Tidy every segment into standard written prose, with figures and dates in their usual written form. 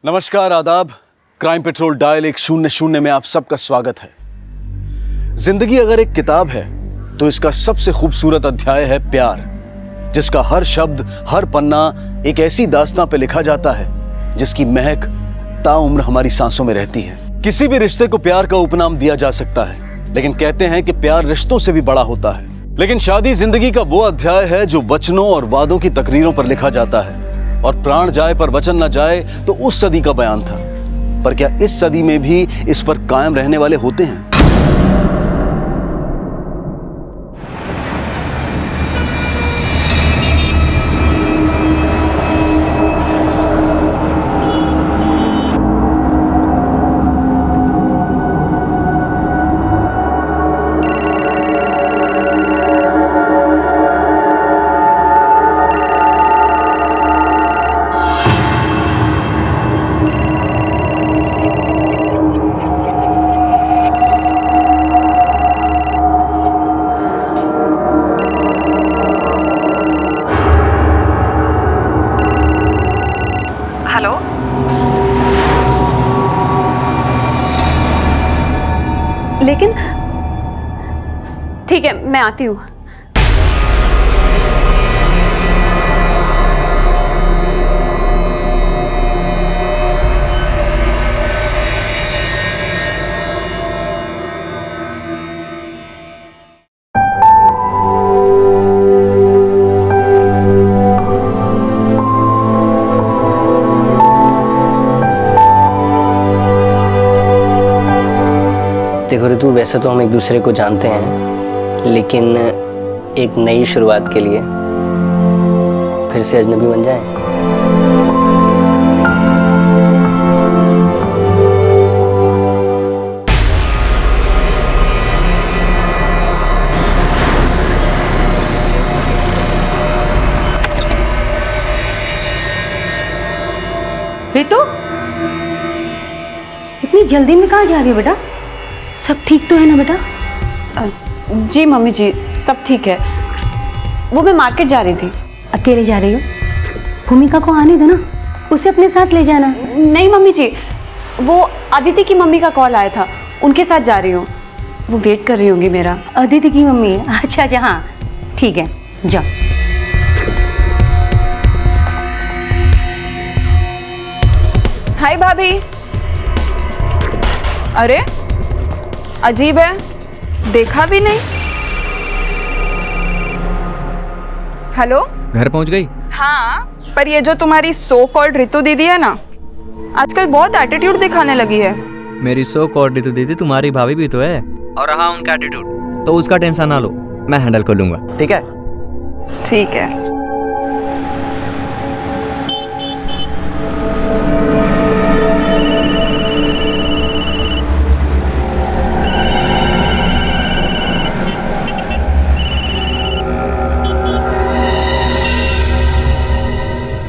नमस्कार, आदाब। Crime petrol dial 100 में आप सबका स्वागत है। जिंदगी अगर एक किताब है तो इसका सबसे खूबसूरत अध्याय है प्यार, जिसका हर शब्द, हर पन्ना एक ऐसी दास्तां पे लिखा जाता है जिसकी महक ताउम्र हमारी सांसों में रहती है। किसी भी रिश्ते को प्यार का उपनाम दिया जा सकता है, लेकिन कहते हैं कि प्यार रिश्तों से भी बड़ा होता है। लेकिन शादी जिंदगी का वो अध्याय है जो वचनों और वादों की तकरीरों पर लिखा जाता है, और प्राण जाए पर वचन न जाए तो उस सदी का बयान था। पर क्या इस सदी में भी इस पर कायम रहने वाले होते हैं? हेलो, लेकिन ठीक है, मैं आती हूँ। देखो ऋतु, वैसे तो हम एक दूसरे को जानते हैं, लेकिन एक नई शुरुआत के लिए फिर से अजनबी बन जाएं। ऋतु, इतनी जल्दी में कहाँ जा रही है बेटा? सब ठीक तो है ना बेटा? जी मम्मी जी, सब ठीक है। वो मैं मार्केट जा रही थी। अकेले जा रही हो? भूमिका को आने दो ना, उसे अपने साथ ले जाना। नहीं मम्मी जी, वो अदिति की मम्मी का कॉल आया था, उनके साथ जा रही हूँ। वो वेट कर रही होंगी मेरा। अदिति की मम्मी? अच्छा अच्छा, हाँ ठीक है, जाओ। हाय भाभी। अरे अजीब है, देखा भी नहीं। हेलो, घर पहुंच गई? हाँ, पर ये जो तुम्हारी सो कॉल्ड रितु दीदी है ना, आजकल बहुत एटीट्यूड दिखाने लगी है। मेरी सो कॉल्ड रितु दीदी तुम्हारी भाभी भी तो है, और रहा उनका एटीट्यूड तो उसका टेंशन ना लो, मैं हैंडल कर लूंगा। ठीक है? ठीक है।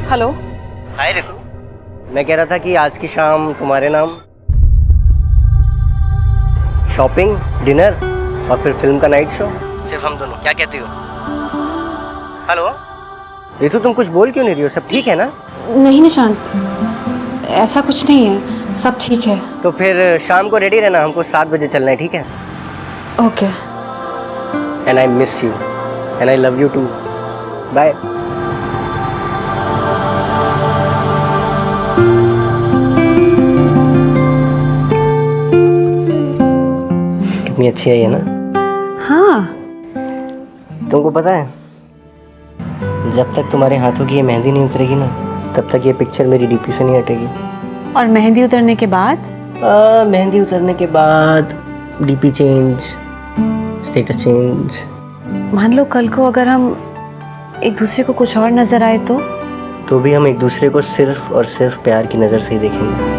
हेलो। हाय ऋतु, मैं कह रहा था कि आज की शाम तुम्हारे नाम शॉपिंग, डिनर और फिर फिल्म का नाइट शो, सिर्फ हम दोनों। क्या कहती हो? हेलो ऋतु, तुम कुछ बोल क्यों नहीं रही हो? सब ठीक है ना? नहीं निशांत, ऐसा कुछ नहीं है, सब ठीक है। तो फिर शाम को रेडी रहना, हमको 7 बजे चलना है, ठीक है? Okay. And I miss you and I love you too. Bye. कितनी अच्छी है ये ना? हाँ। तुमको पता है, जब तक तुम्हारे हाथों की ये मेहंदी नहीं उतरेगी ना, तब तक ये पिक्चर मेरी डीपी से नहीं हटेगी। और मेहंदी उतरने के बाद? मेहंदी उतरने के बाद डीपी चेंज, स्टेटस चेंज। मान लो कल को अगर हम एक दूसरे को कुछ और नजर आए तो भी हम एक दूसरे को सिर्फ और सिर्फ प्यार की नज़र से ही देखेंगे।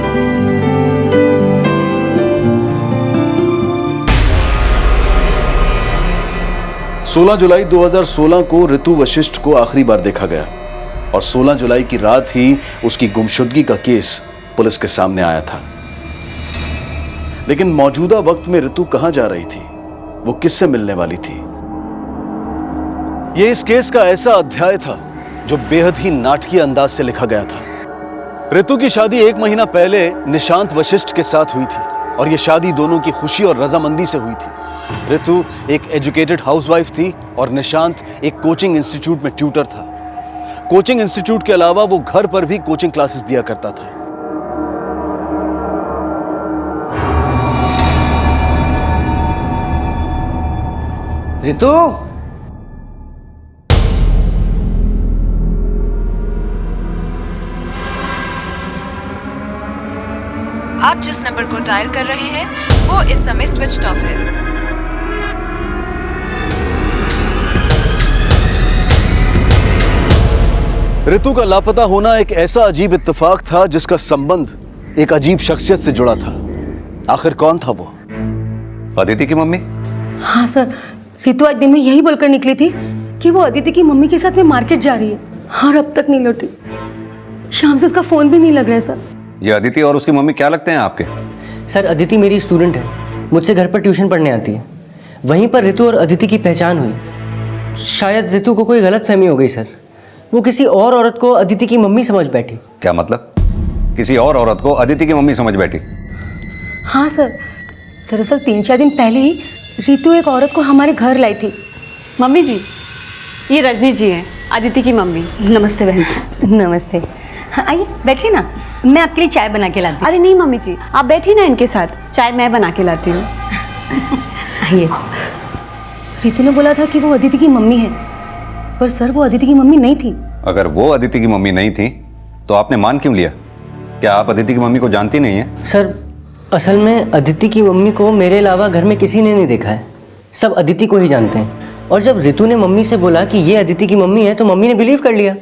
16 जुलाई 2016 को ऋतु वशिष्ठ को आखिरी बार देखा गया, और 16 जुलाई की रात ही उसकी गुमशुदगी का केस पुलिस के सामने आया था। लेकिन मौजूदा वक्त में ऋतु कहां जा रही थी? वो किससे मिलने वाली थी? ये इस केस का ऐसा अध्याय था जो बेहद ही नाटकीय अंदाज से लिखा गया था। ऋतु की शादी 1 महीना पहले निशांत वशिष्ठ के साथ हुई थी और यह शादी दोनों की खुशी और रजामंदी से हुई थी। ऋतु एक एजुकेटेड हाउसवाइफ थी और निशांत एक कोचिंग इंस्टीट्यूट में ट्यूटर था। कोचिंग इंस्टीट्यूट के अलावा वो घर पर भी कोचिंग क्लासेस दिया करता था। ऋतु, आप जिस नंबर को डायल कर रहे हैं वो इस समय स्विच्ड ऑफ है। ऋतु का लापता होना एक ऐसा अजीब इत्तेफाक था जिसका संबंध एक अजीब शख्सियत से जुड़ा था। आखिर कौन था वो? अदिति की मम्मी? हाँ सर, ऋतु आज दिन में यही बोलकर निकली थी कि वो अदिति की मम्मी के साथ में मार्केट जा रही है और अब तक नहीं लौटी। शाम से उसका फोन भी नहीं लग रहा है सर। ये अदिति और उसकी मम्मी क्या लगते हैं आपके? सर अदिति मेरी स्टूडेंट है, मुझसे घर पर ट्यूशन पढ़ने आती है। वहीं पर ऋतु और अदिति की पहचान हुई। शायद ऋतु को कोई गलतफहमी हो गई सर। वो किसी और औरत को अदिति की मम्मी समझ बैठी। क्या मतलब? किसी और औरत को अदिति की मम्मी समझ बैठी? हाँ सर, दरअसल 3-4 दिन पहले ही ऋतु एक औरत को हमारे घर लाई थी। मम्मी जी, ये रजनी जी हैं, अदिति की मम्मी। नमस्ते बहन जी। नमस्ते। हाँ आइए बैठिए ना, मैं आपके लिए चाय बना के लाती हूँ। अरे नहीं मम्मी जी, आप बैठिए ना इनके साथ, चाय मैं बना के लाती हूँ। आइए। ऋतु ने बोला था कि वो अदिति की मम्मी है, पर सर वो अदिति की मम्मी नहीं थी। अगर वो अदिति की मम्मी नहीं थी तो आपने मान क्यों लिया? क्या आप अदिति की मम्मी को जानती नहीं है? सर असल में अदिति की मम्मी को मेरे अलावा घर में किसी ने नहीं देखा है। सब अदिति को ही जानते हैं। और जब ऋतु ने मम्मी से बोला कि ये अदिति की मम्मी है तो मम्मी ने बिलीव कर लिया।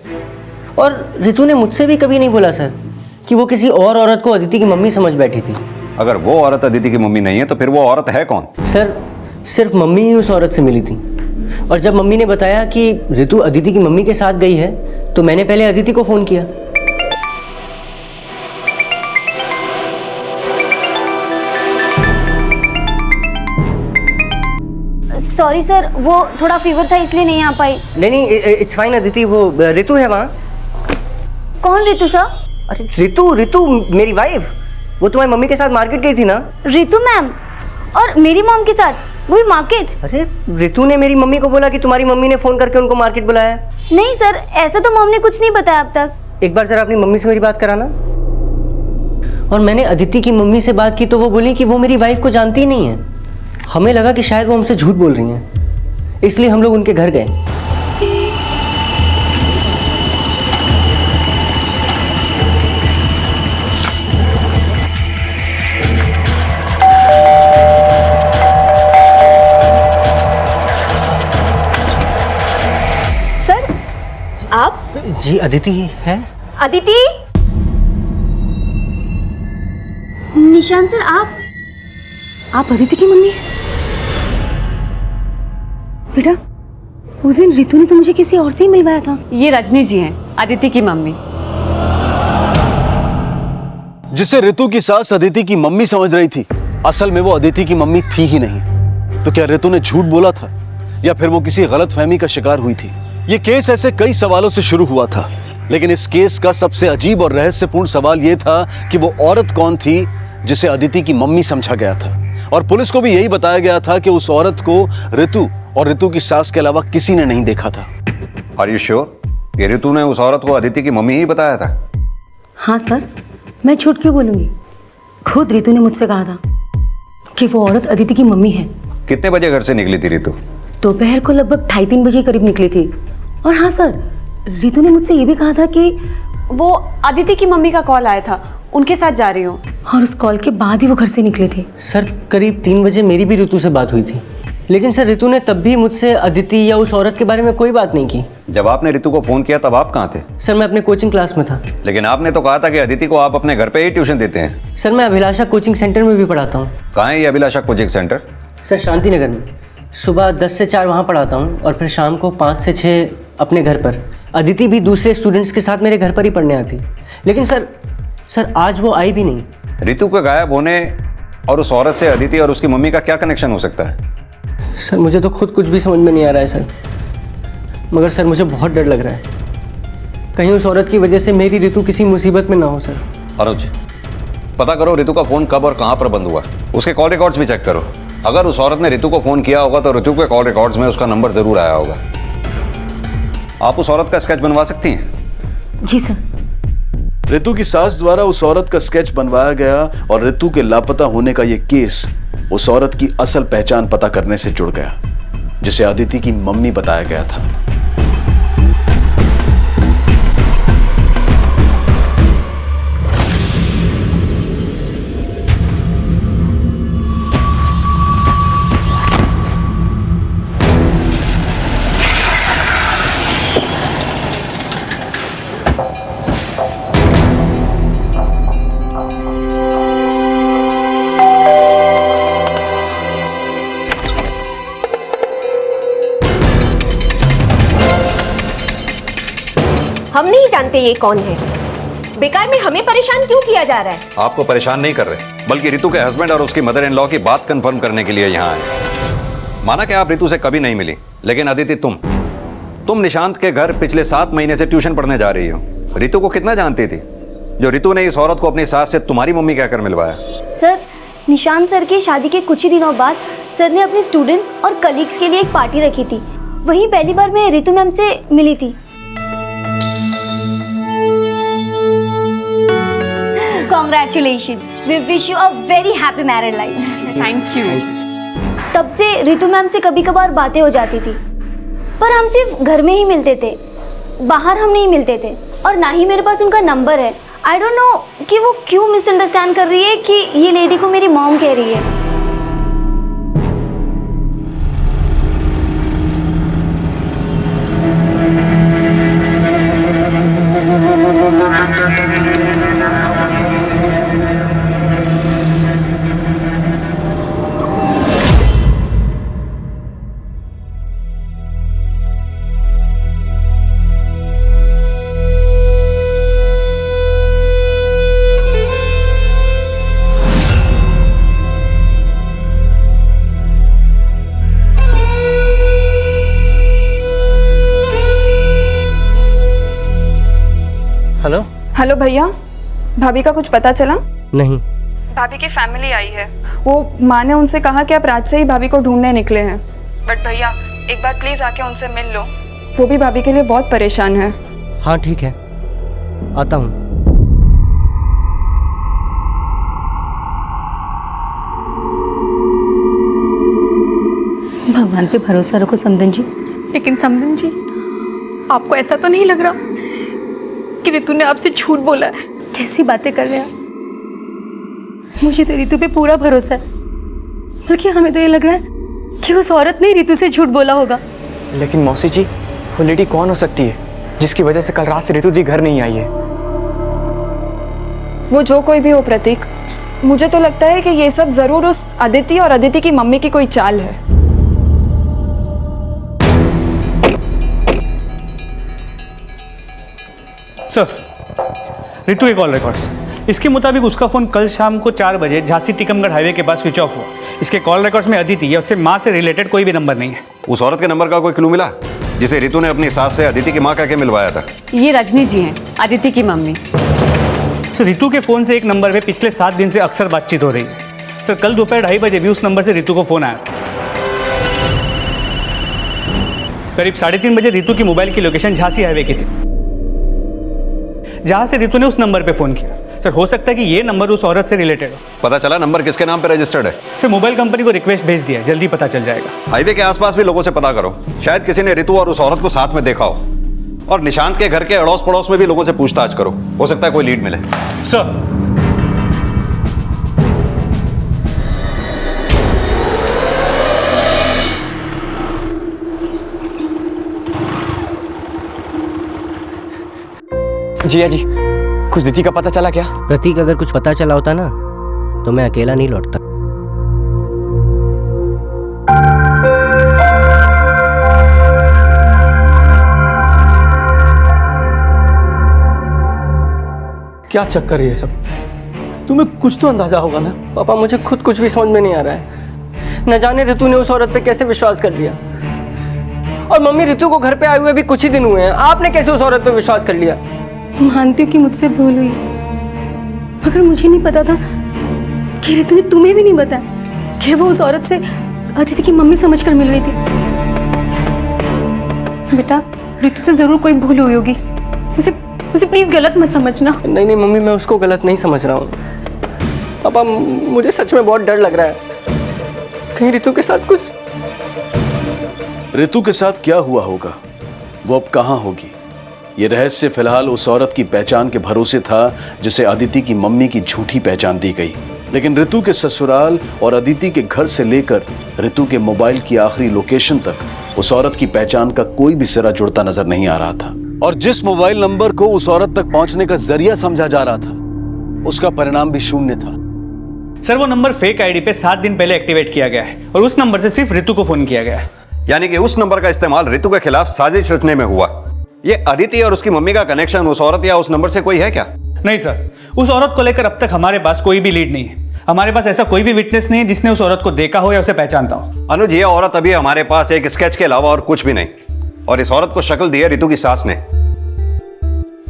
और ऋतु ने मुझसे भी कभी नहीं बोला सर कि वो किसी और औरत को अदिति की मम्मी समझ बैठी थी। अगर वो औरत अदिति की मम्मी नहीं है तो फिर वो औरत है कौन? सर सिर्फ मम्मी ही उस औरत से मिली थी। और जब मम्मी ने बताया कि ऋतु अदिति की मम्मी के साथ गई है तो मैंने पहले अदिति को फ़ोन किया। सॉरी सर, वो थोड़ा फीवर था इसलिए नहीं आ पाई। नहीं इट्स फाइन अदिति, वो ऋतु है वहाँ। कौन ऋतु सर? अरे ऋतु मेरी वाइफ, वो तुम्हारी मम्मी के साथ मार्केट गई थी ना। ऋतु मैम और मेरी मॉम के साथ, वो भी मार्केट? अरे ऋतु ने मेरी मम्मी को बोला कि तुम्हारी मम्मी ने फ़ोन करके उनको मार्केट बुलाया। नहीं सर, ऐसा तो मॉम ने कुछ नहीं बताया अब तक। एक बार जरा अपनी मम्मी से मेरी बात कराना। और मैंने अदिति की मम्मी से बात की तो वो बोली कि वो मेरी वाइफ को जानती ही नहीं है। हमें लगा कि शायद वो हमसे झूठ बोल रही हैं, इसलिए हम लोग उनके घर गए। सर आप? जी अदिति है। अदिति? निशांत सर आप अदिति की मम्मी? बेटा उस दिन ऋतु ने तो मुझे किसी और से ही मिलवाया था। ये रजनी जी हैं, अदिति की मम्मी। जिसे ऋतु की सास अदिति की मम्मी समझ रही थी, असल में वो अदिति की मम्मी थी ही नहीं। तो क्या ऋतु ने झूठ बोला था या फिर वो किसी गलतफहमी का शिकार हुई थी? ये केस ऐसे कई सवालों से शुरू हुआ था, लेकिन इस केस का सबसे अजीब और रहस्यपूर्ण सवाल ये था कि वो औरत कौन थी जिसे अदिति की मम्मी समझा गया था। और पुलिस को भी यही बताया गया था कि उस औरत को ऋतु और ऋतु की सास के अलावा किसी ने नहीं देखा था। आर यू श्योर कि ऋतु ने उस औरत को अदिति की मम्मी ही बताया था? हाँ सर, मैं झूठ क्यों बोलूंगी? खुद ऋतु ने मुझसे कहा था कि वो औरत अदिति की मम्मी है। कितने बजे घर से निकली थी ऋतु? दोपहर को लगभग 2:30 बजे करीब निकली थी। और हाँ सर, ऋतु ने मुझसे ये भी कहा था कि वो अदिति की मम्मी का कॉल आया था, उनके साथ जा रही हूँ। और उस कॉल के बाद ही वो घर से निकले थे। सर करीब 3 बजे मेरी भी ऋतु से बात हुई थी, लेकिन सर ऋतु ने तब भी मुझसे अदिति या उस औरत के बारे में कोई बात नहीं की। जब आपने ऋतु को फोन किया तब आप कहाँ थे? सर मैं अपने कोचिंग क्लास में था। लेकिन आपने तो कहा था कि अदिति को आप अपने घर पे ही ट्यूशन देते हैं। सर मैं अभिलाषा कोचिंग सेंटर में भी पढ़ाता हूँ। कहाँ है ये अभिलाषा coaching centre? Sir Shanti Nagar में। सुबह 10 से 4 वहाँ पढ़ाता हूँ और फिर शाम को 5 से 6 अपने घर पर। अदिति भी दूसरे स्टूडेंट्स के साथ मेरे घर पर ही पढ़ने आती। लेकिन सर आज वो आई भी नहीं। ऋतु के गायब होने और उस औरत से अदिति और उसकी मम्मी का क्या कनेक्शन हो सकता है? सर मुझे तो खुद कुछ भी समझ में नहीं आ रहा है सर, मगर सर मुझे बहुत डर लग रहा है। कहीं उस औरत की वजह से मेरी ऋतु किसी मुसीबत में ना हो सर। अनुज, पता करो ऋतु का फोन कब और कहां पर बंद हुआ, उसके कॉल रिकॉर्ड्स भी चेक करो। अगर उस औरत ने ऋतु को फोन किया होगा तो ऋतु के कॉल रिकॉर्ड्स में उसका नंबर जरूर आया होगा। आप उस औरत का स्केच बनवा सकती हैं? जी सर। ऋतु की सास द्वारा उस औरत का स्केच बनवाया गया और ऋतु के लापता होने का यह केस उस औरत की असल पहचान पता करने से जुड़ गया, जिसे अदिति की मम्मी बताया गया था। हम नहीं जानते ये कौन है। बेकार में हमें परेशान क्यों किया जा रहा है? आपको परेशान नहीं कर रहे, बल्कि ऋतु के हस्बैंड और उसकी मदर इन लॉ की बात कंफर्म करने के लिए यहाँ आए। माना कि आप ऋतु से कभी नहीं मिली, लेकिन अदिति तुम निशांत के घर पिछले 7 महीने से ट्यूशन पढ़ने जा रही हो। ऋतु को कितना जानती थी, जो ऋतु ने इस औरत को अपनी सास से तुम्हारी मम्मी कहकर मिलवाया? सर, निशांत सर के शादी के कुछ ही दिनों बाद सर ने अपने स्टूडेंट्स और कलीग्स के लिए एक पार्टी रखी थी। वहीं पहली बार मैं ऋतु मैम से मिली थी। Congratulations. We wish you a very happy married life. Thank you. तब से ऋतु मैम से कभी कभार बातें हो जाती थी, पर हम सिर्फ घर में ही मिलते थे, बाहर हम नहीं मिलते थे, और ना ही मेरे पास उनका नंबर है। आई डोंट नो कि वो क्यों मिसअंडरस्टैंड कर रही है कि ये लेडी को मेरी मॉम कह रही है। हेलो। हेलो भैया, भाभी का कुछ पता चला? नहीं। भाभी की फैमिली आई है। वो माँ ने उनसे कहा कि आप रात से ही भाभी को ढूंढने निकले हैं। बट भैया, एक बार प्लीज आके उनसे मिल लो, वो भी भाभी के लिए बहुत परेशान है। हाँ ठीक है, आता हूँ। भगवान पे भरोसा रखो समदन जी। लेकिन समदन जी, आपको ऐसा तो नहीं लग रहा कि ऋतु ने आपसे झूठ बोला है? कैसी बातें कर रहे हैं आप? मुझे तो ऋतु पे पूरा भरोसा है, बल्कि हमें तो ये लग रहा है कि उस औरत ने ऋतु से झूठ बोला होगा। लेकिन मौसी जी, वो लेडी कौन हो सकती है जिसकी वजह से कल रात से ऋतु दी घर नहीं आई है? वो जो कोई भी हो प्रतीक, मुझे तो लगता है कि ये सब जरूर उस अदिति और अदिति की मम्मी की कोई चाल है। सर, ऋतु के कॉल रिकॉर्ड्स, इसके मुताबिक उसका फ़ोन कल शाम को 4 बजे झांसी टीकमगढ़ हाईवे के पास स्विच ऑफ हुआ। इसके कॉल रिकॉर्ड्स में अदिति या उससे माँ से रिलेटेड कोई भी नंबर नहीं है। उस औरत के नंबर का कोई क्लू मिला जिसे ऋतु ने अपनी सास से अदिति की माँ कह के मिलवाया था? ये रजनी जी हैं, अदिति की मम्मी। सर, ऋतु के फ़ोन से एक नंबर पे पिछले 7 दिन से अक्सर बातचीत हो रही है। सर, कल दोपहर 2:30 बजे भी उस नंबर से ऋतु को फ़ोन आया था। करीब 3:30 बजे ऋतु की मोबाइल की लोकेशन झांसी हाईवे की थी, जहां से ऋतु ने उस नंबर पे फ़ोन किया। सर, हो सकता है कि ये नंबर उस औरत से रिलेटेड हो। पता चला नंबर किसके नाम पे रजिस्टर्ड है? सर, मोबाइल कंपनी को रिक्वेस्ट भेज दिया है, जल्दी पता चल जाएगा। हाईवे के आसपास भी लोगों से पता करो, शायद किसी ने ऋतु और उस औरत को साथ में देखा हो। और निशांत के घर के अड़ोस पड़ोस में भी लोगों से पूछताछ करो, हो सकता है कोई लीड मिले। सर, जिया जी, कुछ दीदी का पता चला क्या? प्रतीक, अगर कुछ पता चला होता ना तो मैं अकेला नहीं लौटता। क्या चक्कर है ये सब? तुम्हें कुछ तो अंदाजा होगा ना? पापा, मुझे खुद कुछ भी समझ में नहीं आ रहा है। न जाने ऋतु ने उस औरत पे कैसे विश्वास कर लिया। और मम्मी ऋतु को घर पे आए हुए भी कुछ ही दिन हुए हैं, आपने कैसे उस औरत पे विश्वास कर लिया? मानती हूँ कि मुझसे भूल हुई, मगर मुझे नहीं पता था कि ऋतु ने तुम्हें भी नहीं बताया कि वो उस औरत से अदिति की मम्मी समझकर मिल रही थी। बेटा, ऋतु से जरूर कोई भूल हुई होगी, उसे प्लीज गलत मत समझना। नहीं नहीं मम्मी, मैं उसको गलत नहीं समझ रहा हूँ। पापा, मुझे सच में बहुत डर लग रहा है, कहीं ऋतु के साथ कुछ। ऋतु के साथ क्या हुआ होगा, वो अब कहां होगी, ये रहस्य फिलहाल उस औरत की पहचान के भरोसे था जिसे अदिति की मम्मी की झूठी पहचान दी गई। लेकिन ऋतु के ससुराल और अदिति के घर से लेकर ऋतु के मोबाइल की आखिरी लोकेशन तक उस औरत की पहचान का कोई भी सिरा जुड़ता नजर नहीं आ रहा था। और जिस मोबाइल नंबर को उस औरत तक पहुंचने का जरिया समझा जा रहा था, उसका परिणाम भी शून्य था। सर, वो नंबर फेक आईडी पे 7 दिन पहले एक्टिवेट किया गया है और उस नंबर से सिर्फ ऋतु को फोन किया गया है। यानी कि उस नंबर का इस्तेमाल ऋतु के खिलाफ साजिश रचने में हुआ। ये अदिति और उसकी मम्मी का कनेक्शन उस औरत या उस नंबर से कोई है क्या? नहीं सर, उस औरत को लेकर अब तक हमारे पास कोई भी लीड नहीं है। हमारे पास ऐसा कोई भी विटनेस नहीं है जिसने उस औरत को देखा हो या उसे पहचानता हो। अनुज, ये औरत अभी हमारे पास एक स्केच के अलावा और कुछ भी नहीं, और इस औरत को शक्ल दी है ऋतु की सास ने।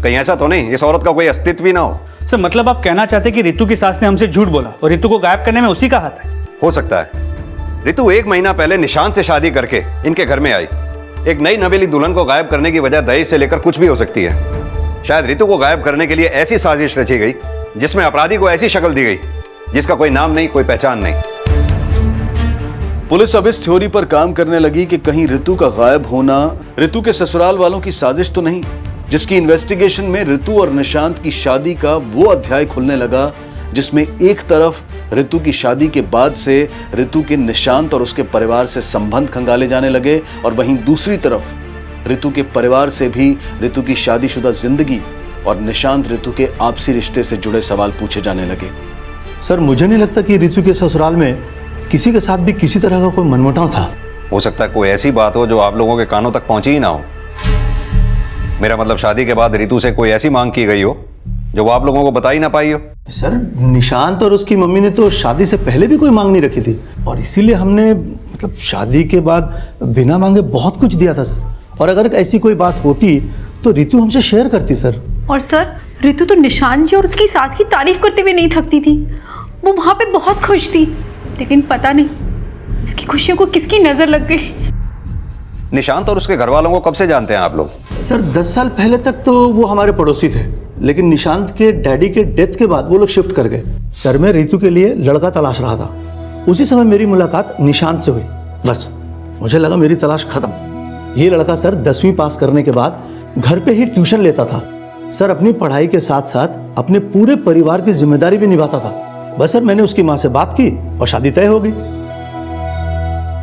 कहीं ऐसा तो नहीं इस औरत का कोई अस्तित्व भी ना हो? सर, मतलब आप कहना चाहते कि ऋतु की सास ने हमसे झूठ बोला और ऋतु को गायब करने में उसी का हाथ है? हो सकता है। ऋतु 1 महीना पहले निशांत से शादी करके इनके घर में आई। एक नई नवेली दुल्हन को गायब करने की वजह दहेज से लेकर कुछ भी हो सकती है। शायद ऋतु को गायब करने के लिए ऐसी साजिश रची गई जिसमें अपराधी को ऐसी शक्ल दी गई जिसका कोई नाम नहीं, कोई पहचान नहीं। पुलिस अब इस थ्योरी पर काम करने लगी कि कहीं ऋतु का गायब होना ऋतु के ससुराल वालों की साजिश तो नहीं, जिसकी इन्वेस्टिगेशन में ऋतु और निशांत की शादी का वो अध्याय खुलने लगा जिसमें एक तरफ ऋतु की शादी के बाद से ऋतु के निशांत और उसके परिवार से संबंध खंगाले जाने लगे, और वहीं दूसरी तरफ ऋतु के परिवार से भी ऋतु की शादीशुदा जिंदगी और निशांत ऋतु के आपसी रिश्ते से जुड़े सवाल पूछे जाने लगे। सर, मुझे नहीं लगता कि ऋतु के ससुराल में किसी के साथ भी किसी तरह का कोई मनमुटाव था। हो सकता है कोई ऐसी बात हो जो आप लोगों के कानों तक पहुंची ही ना हो। मेरा मतलब शादी के बाद ऋतु से कोई ऐसी मांग की गई हो जो वो आप लोगों को बता ही ना पाई हो। सर, निशांत और उसकी मम्मी ने तो शादी से पहले भी कोई मांग नहीं रखी थी, और इसीलिए हमने मतलब शादी के बाद बिना मांगे बहुत कुछ दिया था सर। और अगर ऐसी कोई बात होती तो ऋतु हमसे शेयर करती सर। और सर, ऋतु तो निशांत जी और उसकी सास की तारीफ करते हुए नहीं थकती थी। वो वहाँ पे बहुत खुश थी, लेकिन पता नहीं इसकी खुशियों को किसकी नजर लग गई। निशांत और उसके घर वालों को कब से जानते हैं आप लोग? सर, 10 साल पहले तक तो वो हमारे पड़ोसी थे, लेकिन निशांत के डैडी के डेथ के बाद वो लोग शिफ्ट कर गए। सर, मैं ऋतु के लिए लड़का तलाश रहा था, उसी समय मेरी मुलाकात निशांत से हुई। बस मुझे लगा मेरी तलाश खत्म। ये लड़का सर 10वीं पास करने के बाद घर पे ही ट्यूशन लेता था सर, अपनी पढ़ाई के साथ साथ अपने पूरे परिवार की जिम्मेदारी भी निभाता था। बस सर, मैंने उसकी माँ से बात की और शादी तय हो गई।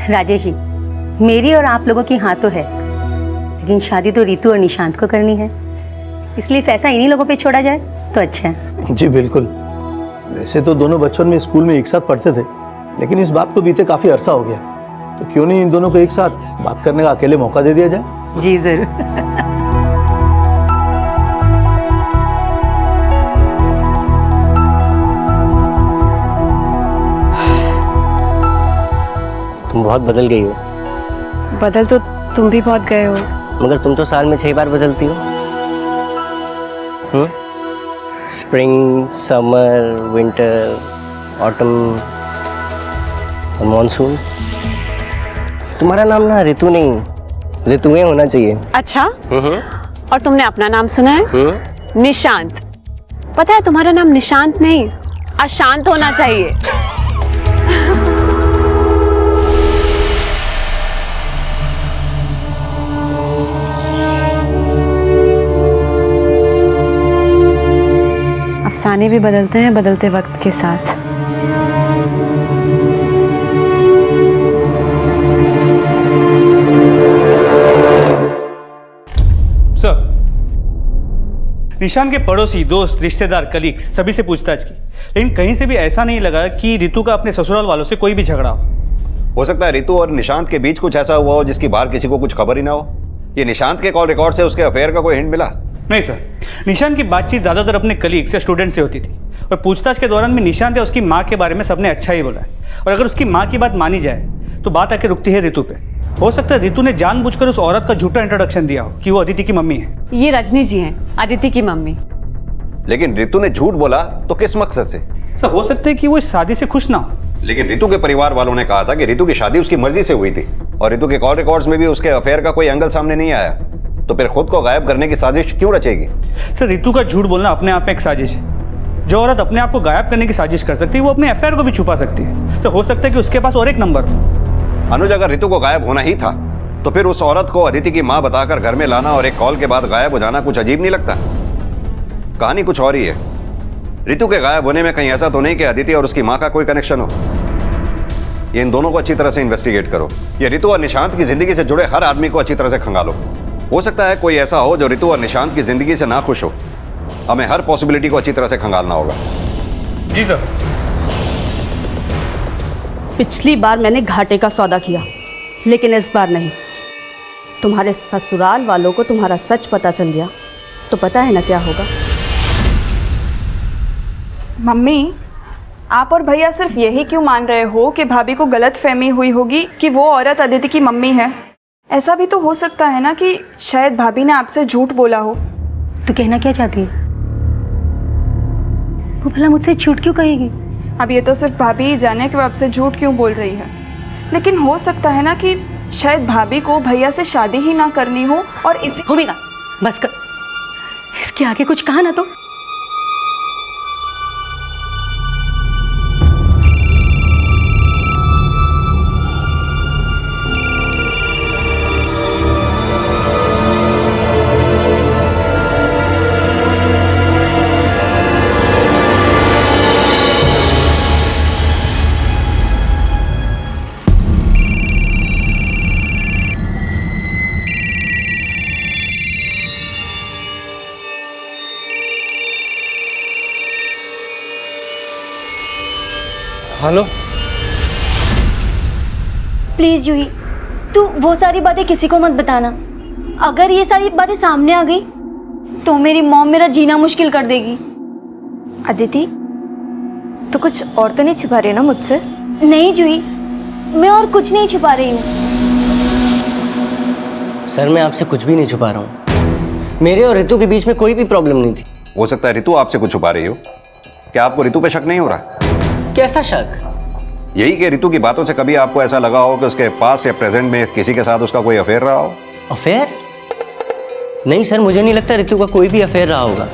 राजेश जी, मेरी और आप लोगों की हाँ तो है, लेकिन शादी तो ऋतु और निशांत को करनी है, इसलिए फैसला इन्हीं लोगों पे छोड़ा जाए तो अच्छा है। जी बिल्कुल। वैसे तो दोनों बचपन में स्कूल में एक साथ पढ़ते थे, लेकिन इस बात को बीते काफी अरसा हो गया, तो क्यों नहीं इन दोनों को एक साथ बात करने का अकेले मौका दे दिया जाए। जी जरूर। तुम बहुत बदल गई हो। बदल तो तुम भी बहुत गए हो। मगर तुम तो साल में 6 बार बदलती हो। Spring, summer, winter, autumn, monsoon. तुम्हारा नाम ना ऋतु नहीं, ऋतुएं होना चाहिए। अच्छा, और तुमने अपना नाम सुना है? निशांत। पता है तुम्हारा नाम निशांत नहीं, अशांत होना चाहिए। अफसाने भी बदलते हैं बदलते वक्त के साथ। सर, निशान के पड़ोसी, दोस्त, रिश्तेदार, कलीग्स सभी से पूछताछ की, लेकिन कहीं से भी ऐसा नहीं लगा कि ऋतु का अपने ससुराल वालों से कोई भी झगड़ा हो सकता है ऋतु और निशांत के बीच कुछ ऐसा हुआ हो जिसकी बाहर किसी को कुछ खबर ही ना हो। ये निशांत के कॉल रिकॉर्ड से उसके अफेयर का कोई हिंट मिला? नहीं सर, निशान की बातचीत ज़्यादातर अपने कलीग्स या स्टूडेंट से होती थी, और पूछताछ के दौरान भी निशांत या उसकी माँ के बारे में सबने अच्छा ही बोला है। और अगर उसकी माँ की बात मानी जाए तो बात आके रुकती है ऋतु पे। हो सकता है रितु ने जानबूझकर उस औरत का झूठा इंट्रोडक्शन दिया हो कि वो अदिति की मम्मी है। ये रजनी जी हैं, अदिति की मम्मी। लेकिन रितु ने झूठ बोला तो किस मकसद से? सर हो सकता है कि वो इस शादी से खुश ना हो। लेकिन रितु के परिवार वालों ने कहा था कि रितु की शादी उसकी मर्जी से हुई थी और रितु के कॉल रिकॉर्ड्स में भी उसके अफेयर का कोई एंगल सामने नहीं आया, तो फिर खुद को गायब करने की साजिश क्यों रचेगी? सर रितु का झूठ बोलना अपने आप में एक साजिश है। जो औरत अपने आप को गायब करने की साजिश कर सकती है वो अपने अफेयर को भी छुपा सकती है। तो हो सकता है कि उसके पास और एक नंबर हो। अनुज, अगर रितु को गायब होना ही था तो फिर उस औरत को अदिति की मां बताकर घर में लाना और एक कॉल के बाद गायब हो जाना कुछ अजीब नहीं लगता? कहानी कुछ और ही है। रितु के गायब होने में कहीं ऐसा तो नहीं कि अदिति और उसकी मां का कोई कनेक्शन हो? ये इन दोनों को अच्छी तरह से इन्वेस्टिगेट करो। ये रितु और निशांत की जिंदगी से जुड़े हर आदमी को अच्छी तरह से खंगालो। हो सकता है कोई ऐसा हो जो रितु और निशांत की जिंदगी से ना खुश हो। हमें हर पॉसिबिलिटी को अच्छी तरह से खंगालना होगा। जी सर। पिछली बार मैंने घाटे का सौदा किया, लेकिन इस बार नहीं। तुम्हारे ससुराल वालों को तुम्हारा सच पता चल गया तो पता है ना क्या होगा। मम्मी, आप और भैया सिर्फ यही क्यों मान रहे हो कि भाभी को गलत फहमी हुई होगी कि वो औरत अदिति की मम्मी है? ऐसा भी तो हो सकता है ना कि शायद भाभी ने आपसे झूठ बोला हो। तू कहना क्या चाहती है? वो भला मुझसे झूठ क्यों कहेगी? अब ये तो सिर्फ भाभी ही जाने कि वो आपसे झूठ क्यों बोल रही है, लेकिन हो सकता है ना कि शायद भाभी को भैया से शादी ही ना करनी हो और इसी होगा। बस कर, इसके आगे कुछ कहा ना तो। हेलो। प्लीज़ जूही, तू वो सारी बातें किसी को मत बताना। अगर ये सारी बातें सामने आ गई तो मेरी मॉम मेरा जीना मुश्किल कर देगी। अदिति, तो कुछ और तो नहीं छिपा रही ना मुझसे? नहीं जूही, मैं और कुछ नहीं छुपा रही हूँ। सर मैं आपसे कुछ भी नहीं छुपा रहा हूँ। मेरे और रितु के बीच में कोई भी प्रॉब्लम नहीं थी। हो सकता है रितु आपसे कुछ छुपा रही हो। क्या आपको रितु पे शक नहीं हो रहा? कैसा शक? यही कि रितु की बातों से कभी आपको ऐसा लगा हो कि उसके पास या प्रेजेंट में किसी के साथ उसका कोई अफेयर रहा हो? अफेयर? नहीं सर, मुझे नहीं लगता रितु का कोई भी अफेयर रहा होगा।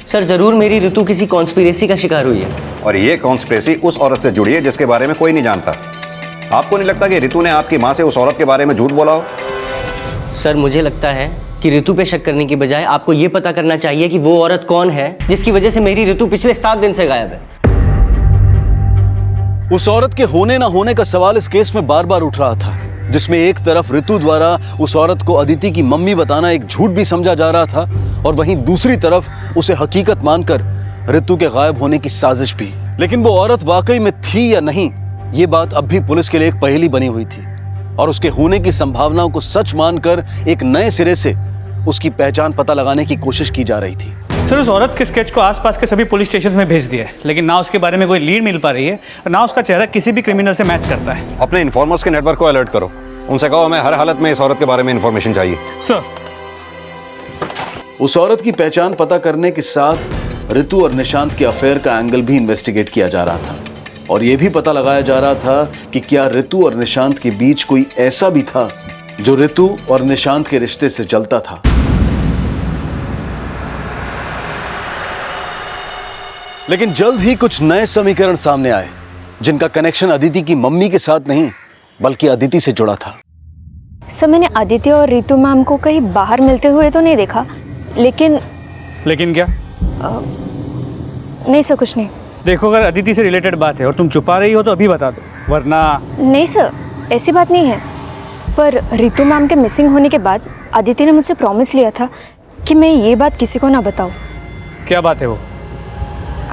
सर जरूर मेरी रितु किसी कॉन्स्पिरेसी का शिकार हुई है। और ये कॉन्स्पिरेसी उस औरत से जुड़ी है जिसके बारे में कोई नहीं जानता। आपको नहीं लगता कि रितु ने आपकी माँ से उस औरत के बारे में झूठ बोला हो? सर मुझे लगता है कि रितु पे शक करने की बजाय आपको ये पता करना चाहिए कि वो औरत कौन है जिसकी वजह से मेरी रितु पिछले 7 दिन से गायब है। उस औरत के होने ना होने का सवाल इस केस में बार बार उठ रहा था, जिसमें एक तरफ रितु द्वारा उस औरत को अदिति की मम्मी बताना एक झूठ भी समझा जा रहा था और वहीं दूसरी तरफ उसे हकीकत मानकर रितु के गायब होने की साजिश भी। लेकिन वो औरत वाकई में थी या नहीं, ये बात अब भी पुलिस के लिए एक पहेली बनी हुई थी और उसके होने की संभावनाओं को सच मानकर एक नए सिरे से उसकी पहचान पता लगाने की कोशिश की जा रही थी। सर उस औरत के स्केच को आसपास के सभी पुलिस स्टेशन में भेज दिया है, लेकिन ना उसके बारे में कोई लीड मिल पा रही है और ना उसका चेहरा किसी भी क्रिमिनल से मैच करता है। अपने इन्फॉर्मर्स के नेटवर्क को अलर्ट करो। उनसे कहो हमें हर हालत में इस औरत के बारे में इंफॉर्मेशन चाहिए। सर उस औरत की पहचान पता करने के साथ रितु और निशांत के अफेयर का एंगल भी इन्वेस्टिगेट किया जा रहा था और यह भी पता लगाया जा रहा था कि क्या रितु और निशांत के बीच कोई ऐसा भी था जो रितु और निशांत के रिश्ते से जलता था। लेकिन जल्द ही कुछ नए समीकरण सामने आए जिनका कनेक्शन अदिति की मम्मी के साथ नहीं बल्कि अदिति से जुड़ा था। सर मैंने अदिति और रितु मैम को कहीं बाहर मिलते हुए तो नहीं देखा, लेकिन क्या? नहीं सर, कुछ नहीं। देखो अगर अदिति से रिलेटेड बात है और तुम छुपा रही हो तो अभी बता दो, वरना। नहीं सर, ऐसी बात नहीं है, पर रितु मैम के मिसिंग होने के बाद अदिति ने मुझसे प्रॉमिस लिया था कि मैं ये बात किसी को ना बताऊं। क्या बात है वो?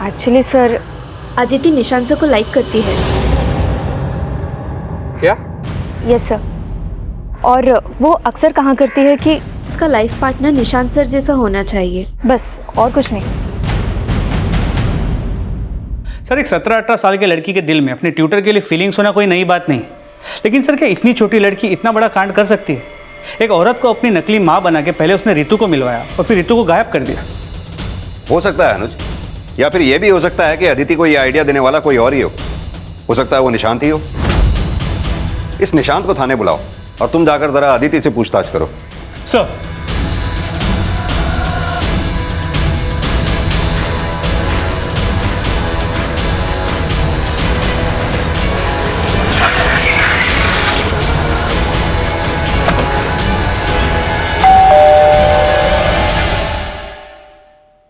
Actually sir, Aditi Nishant sir को लाइक करती है। क्या? यस सर, और वो अक्सर कहा करती है कि उसका लाइफ पार्टनर निशांत सर जैसा होना चाहिए, बस और कुछ नहीं। सर एक 17-18 साल के लड़की के दिल में अपने ट्यूटर के लिए फीलिंग्स होना कोई नई बात नहीं, लेकिन सर क्या इतनी छोटी लड़की इतना बड़ा कांड कर सकती है? एक औरत को अपनी नकली माँ बना के पहले उसने रितु को मिलवाया और फिर रितु को गायब कर दिया। हो सकता है अनुज, या फिर यह भी हो सकता है कि अदिति को यह आइडिया देने वाला कोई और ही हो सकता है वो निशांत ही हो। इस निशांत को थाने बुलाओ और तुम जाकर जरा अदिति से पूछताछ करो। सर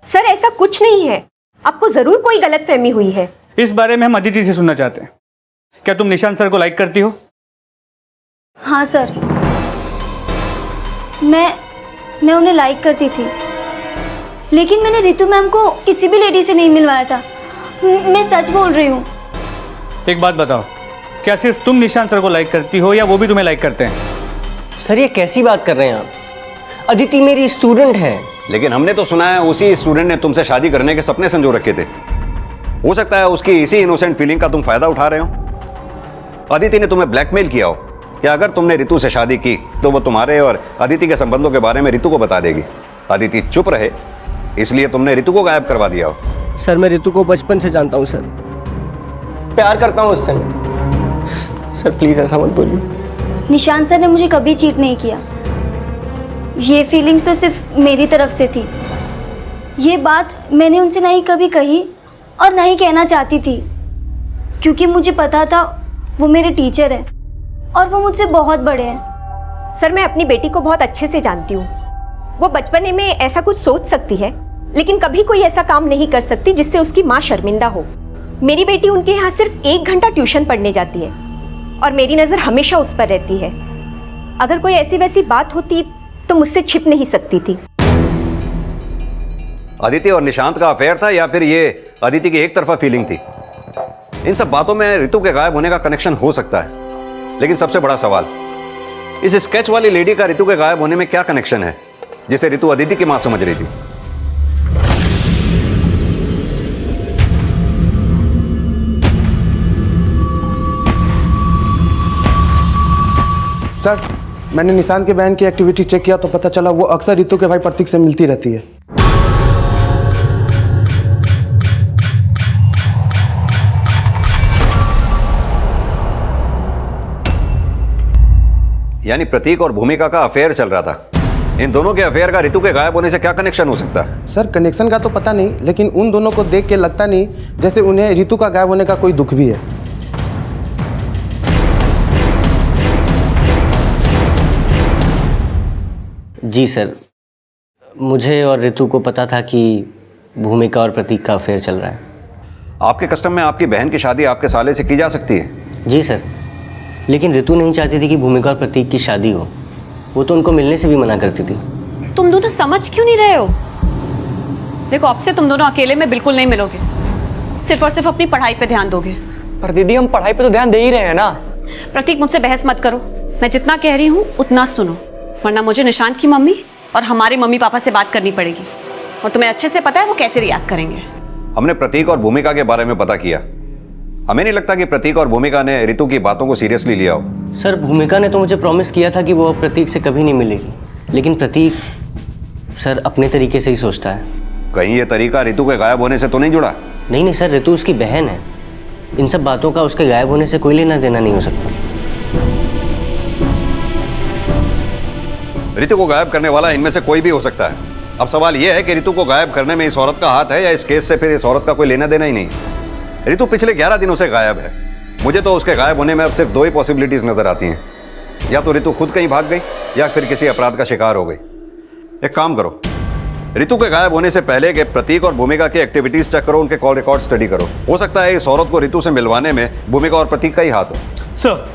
सर ऐसा कुछ नहीं है, आपको जरूर कोई गलतफहमी हुई है। इस बारे में हम अदिति से सुनना चाहते हैं। क्या तुम निशांत सर को लाइक करती हो? हाँ सर, मैं उन्हें लाइक करती थी, लेकिन मैंने रितु मैम को किसी भी लेडी से नहीं मिलवाया था। मैं सच बोल रही हूँ। एक बात बताओ, क्या सिर्फ तुम निशांत सर को लाइक करती हो या वो भी तुम्हें लाइक करते हैं? सर ये कैसी बात कर रहे हैं आप? अदिति मेरी स्टूडेंट है। लेकिन हमने तो सुना है उसी स्टूडेंट ने तुमसे शादी करने के सपने संजो रखे थे। हो सकता है उसकी इसी इनोसेंट फीलिंग का तुम फायदा उठा रहे हो। अदिति ने तुम्हें ब्लैकमेल किया हो कि अगर तुमने रितु से शादी की तो वो तुम्हारे और अदिति के संबंधों के बारे में रितु को बता देगी। अदिति चुप रहे इसलिए तुमने रितु को गायब करवा दिया हो। सर मैं रितु को बचपन से जानता हूँ सर, प्यार करता हूँ उससे। सर प्लीज ऐसा मत बोलिए। निशांत सर ने मुझे कभी चीट नहीं किया। ये फीलिंग्स तो सिर्फ मेरी तरफ से थी। ये बात मैंने उनसे ना ही कभी कही और ना ही कहना चाहती थी, क्योंकि मुझे पता था वो मेरे टीचर हैं और वो मुझसे बहुत बड़े हैं। सर मैं अपनी बेटी को बहुत अच्छे से जानती हूँ। वो बचपने में ऐसा कुछ सोच सकती है, लेकिन कभी कोई ऐसा काम नहीं कर सकती जिससे उसकी माँ शर्मिंदा हो। मेरी बेटी उनके यहाँ सिर्फ 1 घंटा ट्यूशन पढ़ने जाती है और मेरी नज़र हमेशा उस पर रहती है। अगर कोई ऐसी वैसी बात होती तो मुझसे छिप नहीं सकती थी। अदिति और निशांत का अफेयर था या फिर ये अदिति की एक तरफा फीलिंग थी? इन सब बातों में रितु के गायब होने का कनेक्शन हो सकता है, लेकिन सबसे बड़ा सवाल इस स्केच वाली लेडी का रितु के गायब होने में क्या कनेक्शन है जिसे रितु अदिति की मां समझ रही थी? सर मैंने निशांत के बहन की एक्टिविटी चेक किया तो पता चला वो अक्सर रितु के भाई प्रतीक से मिलती रहती है। यानी प्रतीक और भूमिका का अफेयर चल रहा था। इन दोनों के अफेयर का रितु के गायब होने से क्या कनेक्शन हो सकता है? सर कनेक्शन का तो पता नहीं, लेकिन उन दोनों को देख के लगता नहीं जैसे उन्हें रितु का गायब होने का कोई दुख भी है। जी सर, मुझे और रितु को पता था कि भूमिका और प्रतीक का अफेयर चल रहा है। आपके कस्टम में आपकी बहन की शादी आपके साले से की जा सकती है? जी सर, लेकिन रितु नहीं चाहती थी कि भूमिका और प्रतीक की शादी हो। वो तो उनको मिलने से भी मना करती थी। तुम दोनों समझ क्यों नहीं रहे हो? देखो अब से तुम दोनों अकेले में बिल्कुल नहीं मिलोगे, सिर्फ और सिर्फ अपनी पढ़ाई पे ध्यान दोगे। पर दीदी हम पढ़ाई पे तो ध्यान दे ही रहे हैं ना। प्रतीक मुझसे बहस मत करो, मैं जितना कह रही हूँ उतना सुनो, वरना मुझे निशांत की मम्मी और हमारे मम्मी पापा से बात करनी पड़ेगी और तुम्हें अच्छे से पता है वो कैसे रिएक्ट करेंगे। हमने प्रतीक और भूमिका के बारे में पता किया। हमें नहीं लगता कि प्रतीक और भूमिका ने रितु की बातों को सीरियसली लिया हो। सर भूमिका ने तो मुझे प्रॉमिस किया था कि वो अब प्रतीक से कभी नहीं मिलेगी, लेकिन प्रतीक सर अपने तरीके से ही सोचता है। कहीं ये तरीका रितु के गायब होने से तो नहीं जुड़ा? नहीं सर, रितु उसकी बहन है। इन सब बातों का उसके गायब होने से कोई लेना देना नहीं हो सकता। रितु को गायब करने वाला इनमें से कोई भी हो सकता है। अब सवाल यह है कि रितु को गायब करने में इस औरत का हाथ है या इस केस से फिर इस औरत का कोई लेना देना ही नहीं। रितु पिछले 11 दिनों से गायब है। मुझे तो उसके गायब होने में अब सिर्फ 2 ही पॉसिबिलिटीज नजर आती हैं, या तो रितु खुद कहीं भाग गई या फिर किसी अपराध का शिकार हो गई। एक काम करो, रितु के गायब होने से पहले के प्रतीक और भूमिका की एक्टिविटीज चेक करो, उनके कॉल रिकॉर्ड स्टडी करो। हो सकता है इस औरत को रितु से मिलवाने में भूमिका और प्रतीक का ही हाथ हो। सर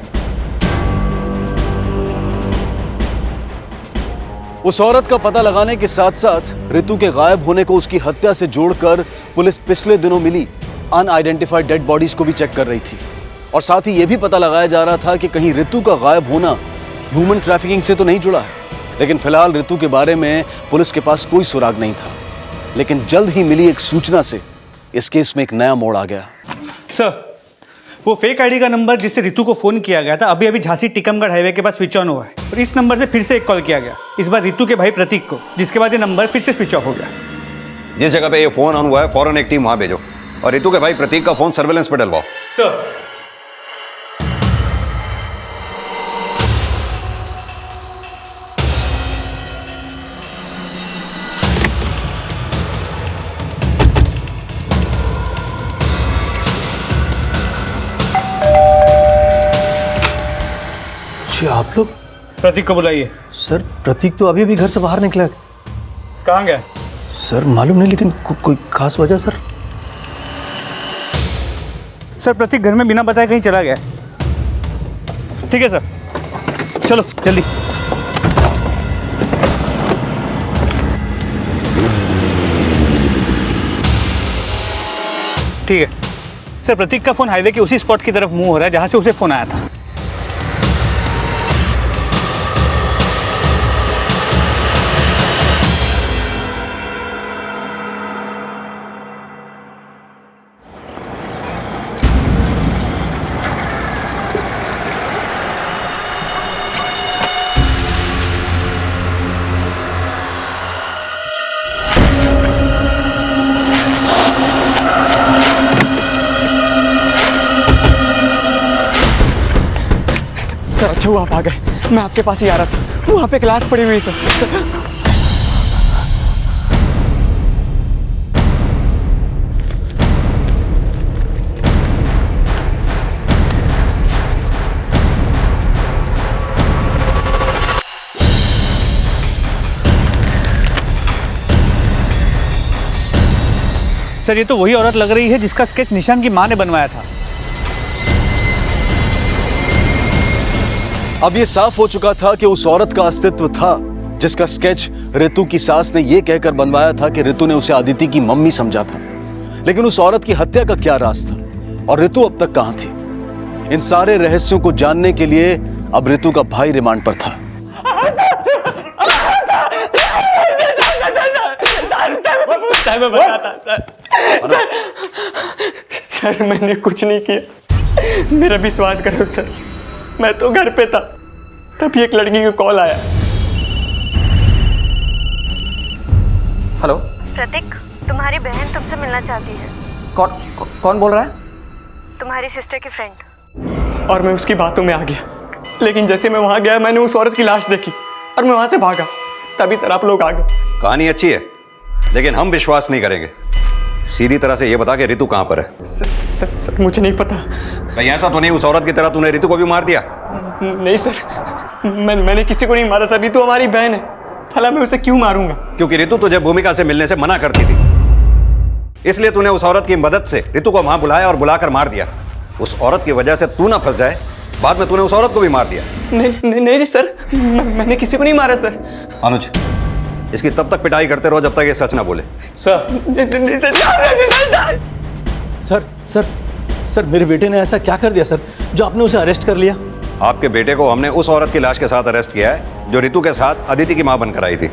उस औरत का पता लगाने के साथ साथ रितु के गायब होने को उसकी हत्या से जोड़कर पुलिस पिछले दिनों मिली अनआइडेंटिफाइड डेड बॉडीज को भी चेक कर रही थी और साथ ही यह भी पता लगाया जा रहा था कि कहीं रितु का गायब होना ह्यूमन ट्रैफिकिंग से तो नहीं जुड़ा है। लेकिन फिलहाल रितु के बारे में पुलिस के पास कोई सुराग नहीं था, लेकिन जल्द ही मिली एक सूचना से इस केस में एक नया मोड़ आ गया। सर वो फेक आईडी का नंबर जिससे रितु को फ़ोन किया गया था अभी अभी झांसी टिकमगढ़ हाईवे के पास स्विच ऑन हुआ है, और इस नंबर से फिर से एक कॉल किया गया, इस बार रितु के भाई प्रतीक को, जिसके बाद ये नंबर फिर से स्विच ऑफ हो गया। जिस जगह पे ये फ़ोन ऑन हुआ है फौरन एक टीम वहाँ भेजो और रितु के भाई प्रतीक का फ़ोन सर्वेलेंस पे डलवाओ। सर। आप लोग प्रतीक को बुलाइए। सर प्रतीक तो अभी अभी घर से बाहर निकला है। कहाँ गया? सर मालूम नहीं, लेकिन कोई खास वजह सर? सर प्रतीक घर में बिना बताए कहीं चला गया। ठीक है सर, चलो जल्दी। ठीक है सर, प्रतीक का फोन हाईवे के उसी स्पॉट की तरफ मूव हो रहा है जहां से उसे फोन आया था। सर अच्छा हुआ आप आ गए, मैं आपके पास ही आ रहा था, वहाँ पे क्लास पड़ी हुई सर। सर ये तो वही औरत लग रही है जिसका स्केच निशान की माँ ने बनवाया था। अब ये साफ हो चुका था कि उस औरत का अस्तित्व था जिसका स्केच रितु की सास ने यह कहकर बनवाया था कि रितु ने उसे अदिति की मम्मी समझा था। लेकिन उस औरत की हत्या का क्या राज था और रितु अब तक कहां थी? इन सारे रहस्यों को जानने के लिए अब रितु का भाई रिमांड पर था। सर मैंने कुछ नहीं किया, मेरा विश्वास करो सर, मैं तो घर पे था तभी एक लड़की का कॉल आया। हेलो प्रतीक, तुम्हारी बहन तुमसे मिलना चाहती है। कौन बोल रहा है? तुम्हारी सिस्टर की फ्रेंड। और मैं उसकी बातों में आ गया, लेकिन जैसे मैं वहां गया मैंने उस औरत की लाश देखी और मैं वहां से भागा, तभी सर आप लोग आ गए। कहानी अच्छी है लेकिन हम विश्वास नहीं करेंगे। सीधी तरह से ये बता कि रितु कहाँ पर है। सर मुझे नहीं पता। कहीं ऐसा तो नहीं उस औरत की तरह तूने रितु को भी मार दिया? नहीं सर, मैंने किसी को नहीं मारा सर, रितु हमारी बहन है, भला मैं उसे क्यों मारूंगा? क्योंकि रितु तुझे भूमिका से मिलने से मना करती थी, इसलिए तूने उस औरत की मदद से रितु को वहां बुलाया और बुलाकर मार दिया। उस औरत की वजह से तू ना फंस जाए, बाद में तूने उस औरत को भी मार दिया। नहीं सर, मैंने किसी को नहीं मारा सर। अनुज, इसकी तब तक पिटाई करते रहो जब तक ये सच ना बोले। सर मेरे बेटे ने ऐसा क्या कर दिया सर जो आपने उसे अरेस्ट कर लिया? आपके बेटे को हमने उस औरत की लाश के साथ अरेस्ट किया है जो रितु के साथ अदिति की मां बनकर आई थी,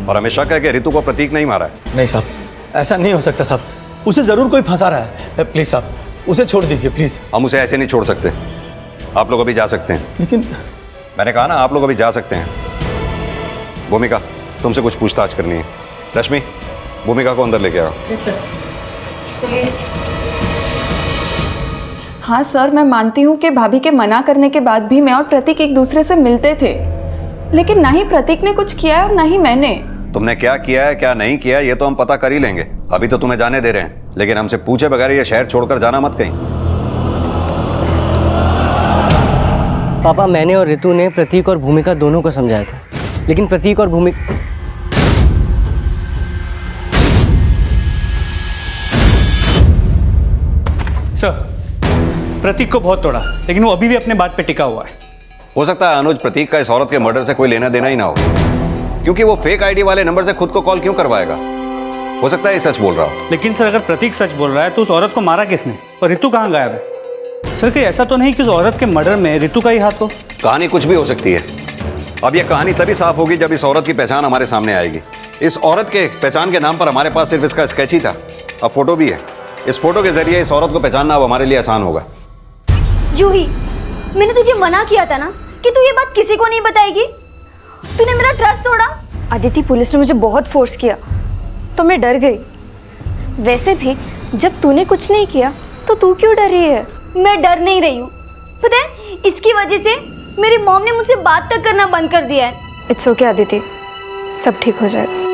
और हमें शक है कि रितु को प्रतीक नहीं मारा है। नहीं साहब, ऐसा नहीं हो सकता साहब, उसे जरूर कोई फंसा रहा है। प्लीज साहब उसे छोड़ दीजिए प्लीज। हम उसे ऐसे नहीं छोड़ सकते, आप लोग अभी जा सकते हैं। लेकिन मैंने कहा ना आप लोग अभी जा सकते हैं। भूमिका, तुमसे कुछ पूछताछ करनी है। रश्मि, भूमिका को अंदर लेके आओ। हाँ सर, मैं मानती हूँ कि भाभी के मना करने के बाद भी मैं और प्रतीक एक दूसरे से मिलते थे, लेकिन ना ही प्रतीक ने कुछ किया है और ना ही मैंने। तुमने क्या किया है क्या नहीं किया ये तो हम पता कर ही लेंगे, अभी तो तुम्हें जाने दे रहे हैं, लेकिन हमसे पूछे बगैर ये शहर छोड़कर जाना मत कहीं। पापा, मैंने और रितु ने प्रतीक और भूमिका दोनों को समझाया था, लेकिन प्रतीक और भूमिका सर प्रतीक को बहुत तोड़ा, लेकिन वो अभी भी अपने बात पे टिका हुआ है। हो सकता है अनुज प्रतीक का इस औरत के मर्डर से कोई लेना देना ही ना हो, क्योंकि वो फेक आईडी वाले नंबर से खुद को कॉल क्यों करवाएगा? हो सकता है ये सच बोल रहा हो। लेकिन सर अगर प्रतीक सच बोल रहा है तो उस औरत को मारा किसने और रितु कहाँ गायब है? सर कहीं ऐसा तो नहीं कि उस औरत के मर्डर में रितु का ही हाथ हो? कहानी कुछ भी हो सकती है। अब ये कहानी तभी साफ होगी जब इस औरत की पहचान हमारे सामने आएगी। इस औरत के पहचान के नाम पर हमारे पास सिर्फ इसका स्केच ही था, अब फोटो भी है। इस फोटो के जरिए इस औरत को पहचानना अब हमारे लिए आसान होगा। जूही, मैंने तुझे मना किया था ना कि तू ये बात किसी को नहीं बताएगी। तूने मेरा ट्रस्ट तोड़ा। आदिति, पुलिस ने मुझे बहुत फोर्स किया तो मैं डर गई। वैसे भी जब तूने कुछ नहीं किया तो तू क्यों डर रही है? मैं डर नहीं रही हूँ, पता है इसकी वजह से मेरी मॉम ने मुझसे बात तक करना बंद कर दिया है। इट्स ओके आदिति, सब ठीक हो जाएगा।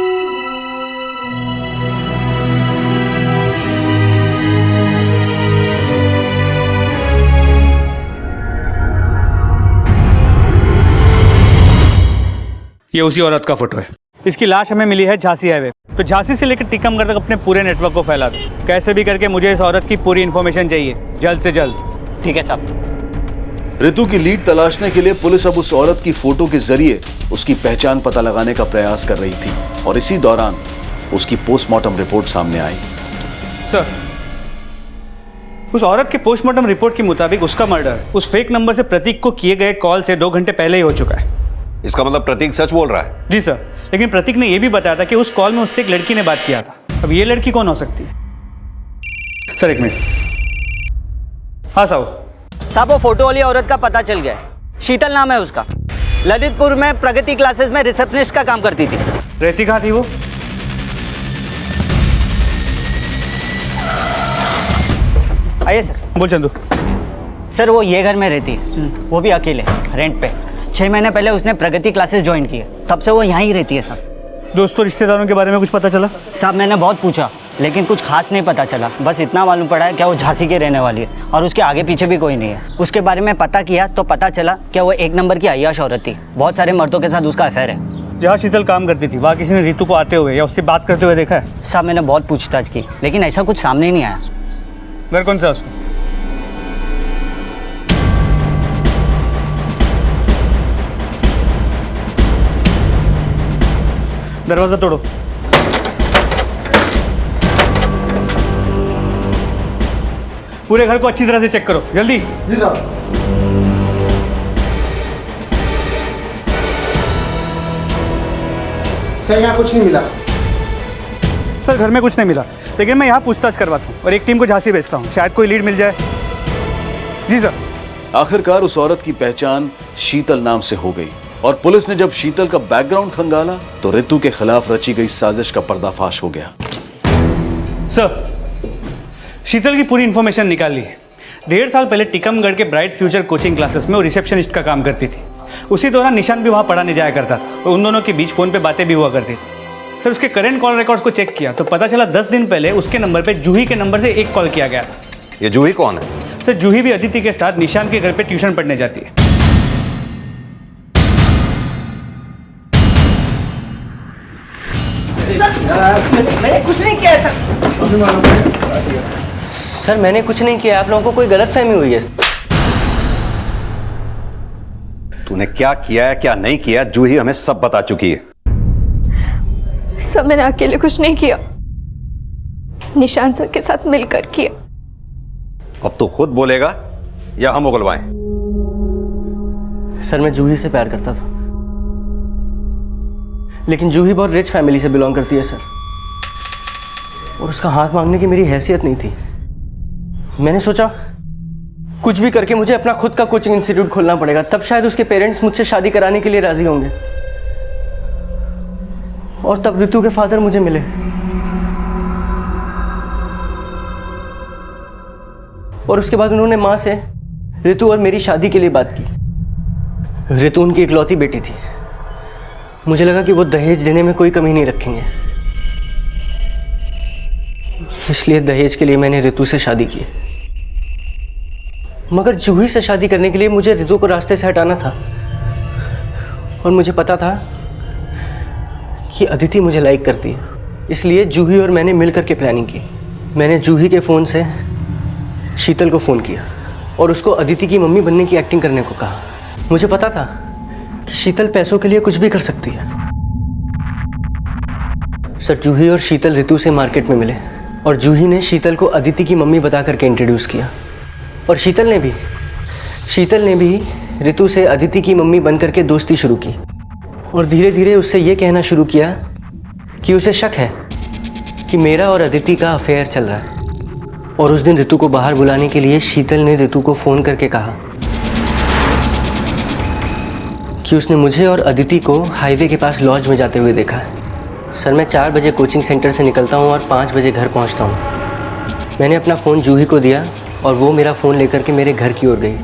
ये उसी औरत का फोटो है। इसकी लाश हमें मिली है झांसी हाईवे। तो झांसी से लेकर टीकमगढ़ तक अपने पूरे नेटवर्क को फैला दो। कैसे भी करके मुझे इस औरत की पूरी इन्फॉर्मेशन चाहिए, जल्द से जल्द। ठीक है साहब। रितु की लीड तलाशने के लिए पुलिस अब उस औरत की फोटो के जरिए उसकी पहचान पता लगाने का प्रयास कर रही थी और इसी दौरान उसकी पोस्टमार्टम रिपोर्ट सामने आई। सर, उस औरत के पोस्टमार्टम रिपोर्ट के मुताबिक उसका मर्डर उस फेक नंबर से प्रतीक को किए गए कॉल से 2 घंटे पहले ही हो चुका है। इसका मतलब प्रतीक सच बोल रहा है? जी सर, लेकिन प्रतीक ने यह भी बताया था कि उस कॉल में उससे एक लड़की ने बात किया था। अब ये लड़की कौन हो सकती है? सर एक मिनट। हाँ साहब। साहब, वो फोटो वाली औरत का पता चल गया है। शीतल नाम है उसका। ललितपुर में प्रगति क्लासेस में रिसेप्शनिस्ट का काम करती थी। रहती कहाँ थी वो? आइए सर। बोल चंदू। सर वो ये घर में रहती है, वो भी अकेले, रेंट पे। 6 महीने पहले उसने प्रगति क्लासेस ज्वाइन की है, तब से वो यहाँ ही रहती है साहब। दोस्तों रिश्तेदारों के बारे में कुछ पता चला? साहब मैंने बहुत पूछा लेकिन कुछ खास नहीं पता चला। बस इतना मालूम पड़ा है कि वो झांसी की रहने वाली है और उसके आगे पीछे भी कोई नहीं है। उसके बारे में पता किया तो पता चला कि वो 1 नंबर की अय्याश औरत थी। बहुत सारे मर्दों के साथ उसका अफेयर है। जहाँ शीतल काम करती थी वहाँ किसी ने रितु को आते हुए या उससे बात करते हुए देखा है? साहब मैंने बहुत पूछताछ की लेकिन ऐसा कुछ सामने नहीं आया। घर कौन सा उसको? दरवाजा तोड़ो। पूरे घर को अच्छी तरह से चेक करो, जल्दी। जी साहब। सर यहाँ कुछ नहीं मिला। सर घर में कुछ नहीं मिला, लेकिन मैं यहाँ पूछताछ करवाता हूँ और एक टीम को झांसी भेजता हूँ, शायद कोई लीड मिल जाए। जी सर। आखिरकार उस औरत की पहचान शीतल नाम से हो गई और पुलिस ने जब शीतल का बैकग्राउंड खंगाला तो रितु के खिलाफ रची गई साजिश का पर्दाफाश हो गया। सर, शीतल की पूरी इन्फॉर्मेशन निकाल ली है। 1.5 साल पहले टीकमगढ़ के ब्राइट फ्यूचर कोचिंग क्लासेस में वो रिसेप्शनिस्ट का काम करती थी। उसी दौरान निशान भी वहाँ पढ़ाने जाया करता था और उन दोनों के बीच फ़ोन पे बातें भी हुआ करती थी। सर उसके करंट कॉल रिकॉर्ड्स को चेक किया तो पता चला 10 दिन पहले उसके नंबर पे जूही के नंबर से एक कॉल किया गया था। ये जूही कौन है? सर जूही भी अदिति के साथ निशान के घर पे ट्यूशन पढ़ने जाती है। मैंने कुछ नहीं किया सर, मैंने कुछ नहीं किया। आप लोगों को कोई गलतफहमी हुई है। तूने क्या किया है क्या नहीं किया जूही हमें सब बता चुकी है। सब मैंने अकेले कुछ नहीं किया, निशान सर के साथ मिलकर किया। अब तू खुद बोलेगा या हम उगलवाएं? सर मैं जूही से प्यार करता था, लेकिन जूही बहुत रिच फैमिली से बिलोंग करती है सर, और उसका हाथ मांगने की मेरी हैसियत नहीं थी। मैंने सोचा कुछ भी करके मुझे अपना खुद का कोचिंग इंस्टीट्यूट खोलना पड़ेगा, तब शायद उसके पेरेंट्स मुझसे शादी कराने के लिए राजी होंगे। और तब रितु के फादर मुझे मिले। और उसके बाद उन्होंने माँ से रितु और मेरी शादी के लिए बात की। रितु उनकी इकलौती बेटी थी। मुझे लगा कि वो दहेज देने में कोई कमी नहीं रखेंगे, इसलिए दहेज के लिए मैंने रितु से शादी की। मगर जूही से शादी करने के लिए मुझे रितु को रास्ते से हटाना था, और मुझे पता था कि अदिति मुझे लाइक करती है, इसलिए जूही और मैंने मिलकर के प्लानिंग की। मैंने जूही के फ़ोन से शीतल को फ़ोन किया और उसको अदिति की मम्मी बनने की एक्टिंग करने को कहा। मुझे पता था कि शीतल पैसों के लिए कुछ भी कर सकती है। सर जूही और शीतल रितु से मार्केट में मिले और जूही ने शीतल को अदिति की मम्मी बता करके इंट्रोड्यूस किया, और शीतल ने भी रितु से अदिति की मम्मी बन करके दोस्ती शुरू की, और धीरे धीरे उससे ये कहना शुरू किया कि उसे शक है कि मेरा और अदिति का अफेयर चल रहा है। और उस दिन ऋतु को बाहर बुलाने के लिए शीतल ने ऋतु को फ़ोन करके कहा कि उसने मुझे और अदिति को हाईवे के पास लॉज में जाते हुए देखा है। सर, मैं 4 बजे कोचिंग सेंटर से निकलता हूँ और 5 बजे घर पहुँचता हूँ। मैंने अपना फ़ोन जूही को दिया और वो मेरा फ़ोन लेकर के मेरे घर की ओर गई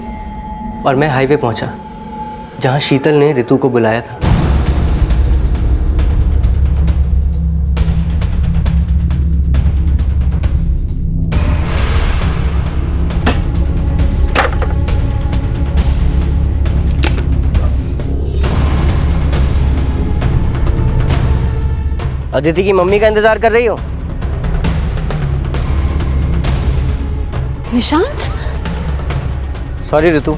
और मैं हाईवे पहुँचा जहाँ शीतल ने ऋतु को बुलाया था। अदिति की मम्मी का इंतजार कर रही हो? निशांत? सॉरी ऋतु,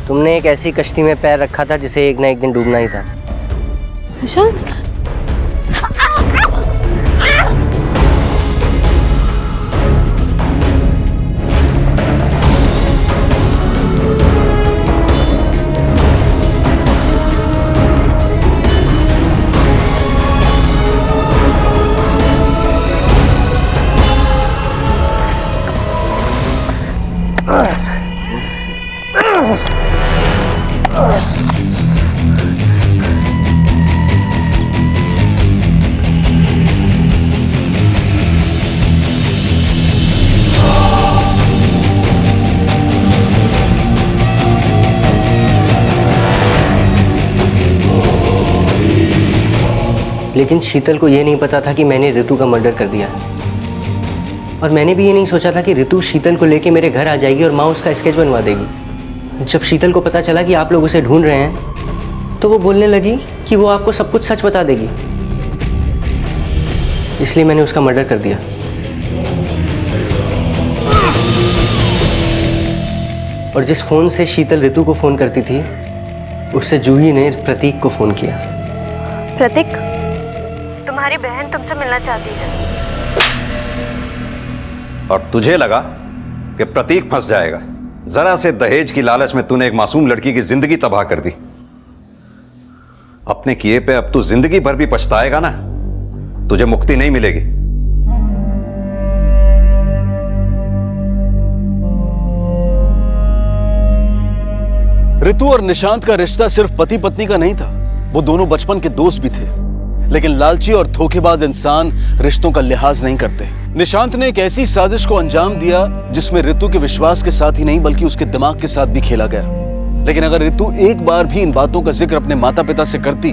तुमने एक ऐसी कश्ती में पैर रखा था जिसे एक ना एक दिन डूबना ही था। निशांत? लेकिन शीतल को यह नहीं पता था कि मैंने ऋतु का मर्डर कर दिया। और मैंने भी ये नहीं सोचा था कि ऋतु शीतल को लेके मेरे घर आ जाएगी और माँ उसका स्केच बनवा देगी। जब शीतल को पता चला कि आप लोग उसे ढूंढ रहे हैं तो वो बोलने लगी कि वो आपको सब कुछ सच बता देगी। इसलिए मैंने उसका मर्डर कर दिया। और जिस फ़ोन से शीतल ऋतु को फ़ोन करती थी उससे जूही ने प्रतीक को फ़ोन किया। प्रतीक, तुम्हारी बहन तुमसे मिलना चाहती है। और तुझे लगा कि प्रतीक फंस जाएगा? जरा से दहेज की लालच में तूने एक मासूम लड़की की जिंदगी तबाह कर दी। अपने किए पे अब तू जिंदगी भर भी पछताएगा ना, तुझे मुक्ति नहीं मिलेगी। ऋतु और निशांत का रिश्ता सिर्फ पति पत्नी का नहीं था, वो दोनों बचपन के दोस्त भी थे। लेकिन लालची और धोखेबाज इंसान रिश्तों का लिहाज नहीं करते। निशांत ने एक ऐसी साजिश को अंजाम दिया जिसमें ऋतु के विश्वास के साथ ही नहीं बल्कि उसके दिमाग के साथ भी खेला गया। लेकिन अगर ऋतु एक बार भी इन बातों का जिक्र अपने माता पिता से करती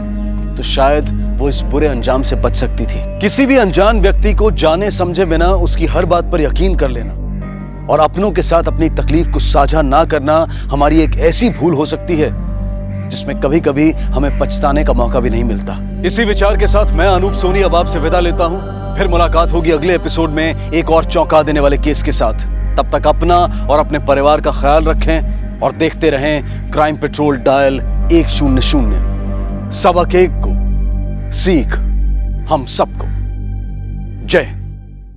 तो शायद वो इस बुरे अंजाम से बच सकती थी। किसी भी अनजान व्यक्ति को जाने समझे बिना उसकी हर बात पर यकीन कर लेना और अपनों के साथ अपनी तकलीफ को साझा ना करना हमारी एक ऐसी भूल हो सकती है जिसमें कभी कभी हमें पछताने का मौका भी नहीं मिलता। इसी विचार के साथ मैं अनूप सोनी अब आपसे विदा लेता हूं। फिर मुलाकात होगी अगले एपिसोड में एक और चौंका देने वाले केस के साथ। तब तक अपना और अपने परिवार का ख्याल रखें और देखते रहें क्राइम पेट्रोल डायल 100। सबक एक को, सीख हम सबको। जय हिंद।